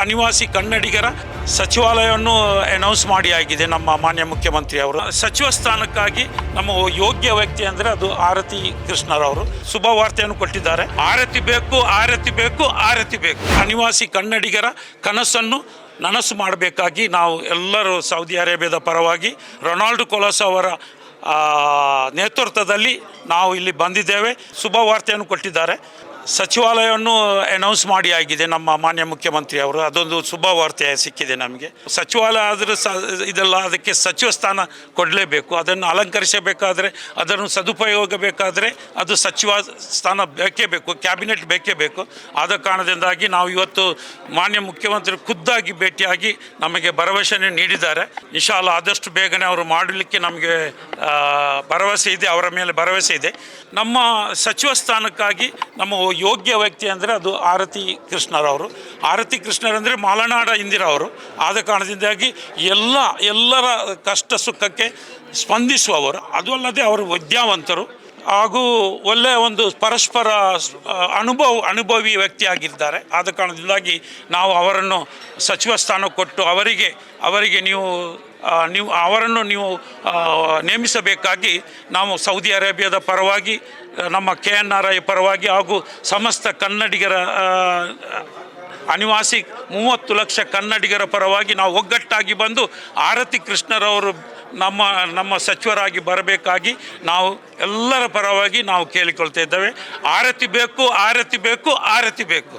ಅನಿವಾಸಿ ಕನ್ನಡಿಗರ ಸಚಿವಾಲಯವನ್ನು ಅನೌನ್ಸ್ ಮಾಡಿ ಆಗಿದೆ ನಮ್ಮ ಮಾನ್ಯ ಮುಖ್ಯಮಂತ್ರಿ ಅವರು. ಸಚಿವ ಸ್ಥಾನಕ್ಕಾಗಿ ನಮ್ಮ ಯೋಗ್ಯ ವ್ಯಕ್ತಿ ಅಂದರೆ ಅದು ಆರತಿ ಕೃಷ್ಣರವರು ಶುಭ ವಾರ್ತೆಯನ್ನು ಕೊಟ್ಟಿದ್ದಾರೆ. ಆರತಿ ಬೇಕು, ಆರತಿ ಬೇಕು, ಆರತಿ ಬೇಕು. ಅನಿವಾಸಿ ಕನ್ನಡಿಗರ ಕನಸನ್ನು ನನಸು ಮಾಡಬೇಕಾಗಿ ನಾವು ಎಲ್ಲರೂ ಸೌದಿ ಅರೇಬಿಯಾದ ಪರವಾಗಿ ರೊನಾಲ್ಡ್ ಕೊಲೋಸ್ ಅವರ ನೇತೃತ್ವದಲ್ಲಿ ನಾವು ಇಲ್ಲಿ ಬಂದಿದ್ದೇವೆ. ಶುಭ ವಾರ್ತೆಯನ್ನು ಕೊಟ್ಟಿದ್ದಾರೆ. ಸಚಿವಾಲಯವನ್ನು ಅನೌನ್ಸ್ ಮಾಡಿ ಆಗಿದೆ ನಮ್ಮ ಮಾನ್ಯ ಮುಖ್ಯಮಂತ್ರಿ ಅವರು. ಅದೊಂದು ಶುಭ ವಾರ್ತೆ ಸಿಕ್ಕಿದೆ ನಮಗೆ. ಸಚಿವಾಲಯ ಆದರೆ ಇದೆಲ್ಲ ಅದಕ್ಕೆ ಸಚಿವ ಸ್ಥಾನ ಕೊಡಲೇಬೇಕು. ಅದನ್ನು ಅಲಂಕರಿಸಬೇಕಾದ್ರೆ, ಅದನ್ನು ಸದುಪಯೋಗ ಬೇಕಾದರೆ ಅದು ಸಚಿವ ಸ್ಥಾನ ಬೇಕೇ ಬೇಕು, ಕ್ಯಾಬಿನೆಟ್ ಬೇಕೇ ಬೇಕು. ಆದ ಕಾರಣದಿಂದಾಗಿ ನಾವು ಇವತ್ತು ಮಾನ್ಯ ಮುಖ್ಯಮಂತ್ರಿ ಖುದ್ದಾಗಿ ಭೇಟಿಯಾಗಿ ನಮಗೆ ಭರವಸೆಯನ್ನು ನೀಡಿದ್ದಾರೆ. ಇನ್ಶಾ ಅಲ್ಲಾ ಆದಷ್ಟು ಬೇಗನೆ ಅವರು ಮಾಡಲಿಕ್ಕೆ ನಮಗೆ ಭರವಸೆ ಇದೆ, ಅವರ ಮೇಲೆ ಭರವಸೆ ಇದೆ. ನಮ್ಮ ಸಚಿವ ಸ್ಥಾನಕ್ಕಾಗಿ ನಮ್ಮ ಯೋಗ್ಯ ವ್ಯಕ್ತಿ ಅಂದರೆ ಅದು ಆರತಿ ಕೃಷ್ಣರವರು. ಆರತಿ ಕೃಷ್ಣರಂದರೆ ಮಾಲನಾಡ ಇಂದಿರವರು. ಆದ ಕಾರಣದಿಂದಾಗಿ ಎಲ್ಲರ ಕಷ್ಟ ಸುಖಕ್ಕೆ ಸ್ಪಂದಿಸುವವರು. ಅದು ಅಲ್ಲದೆ ಅವರು ವಿದ್ಯಾವಂತರು ಹಾಗೂ ಒಳ್ಳೆಯ ಒಂದು ಪರಸ್ಪರ ಅನುಭವಿ ವ್ಯಕ್ತಿಯಾಗಿದ್ದಾರೆ. ಆದ ಕಾರಣದಿಂದಾಗಿ ನಾವು ಅವರನ್ನು ಸಚಿವ ಸ್ಥಾನ ಕೊಟ್ಟು ಅವರಿಗೆ ನೀವು ಅವರನ್ನು ನೇಮಿಸಬೇಕಾಗಿ ನಾವು ಸೌದಿ ಅರೇಬಿಯಾದ ಪರವಾಗಿ, ನಮ್ಮ KNRI ಪರವಾಗಿ ಹಾಗೂ ಸಮಸ್ತ ಕನ್ನಡಿಗರ ಅನಿವಾಸಿ 30 ಲಕ್ಷ ಕನ್ನಡಿಗರ ಪರವಾಗಿ ನಾವು ಒಗ್ಗಟ್ಟಾಗಿ ಬಂದು ಆರತಿ ಕೃಷ್ಣರವರು ನಮ್ಮ ಸಚಿವರಾಗಿ ಬರಬೇಕಾಗಿ ನಾವು ಎಲ್ಲರ ಪರವಾಗಿ ನಾವು ಕೇಳಿಕೊಳ್ತಾ ಇದ್ದೇವೆ. ಆರತಿ ಬೇಕು, ಆರತಿ ಬೇಕು, ಆರತಿ ಬೇಕು.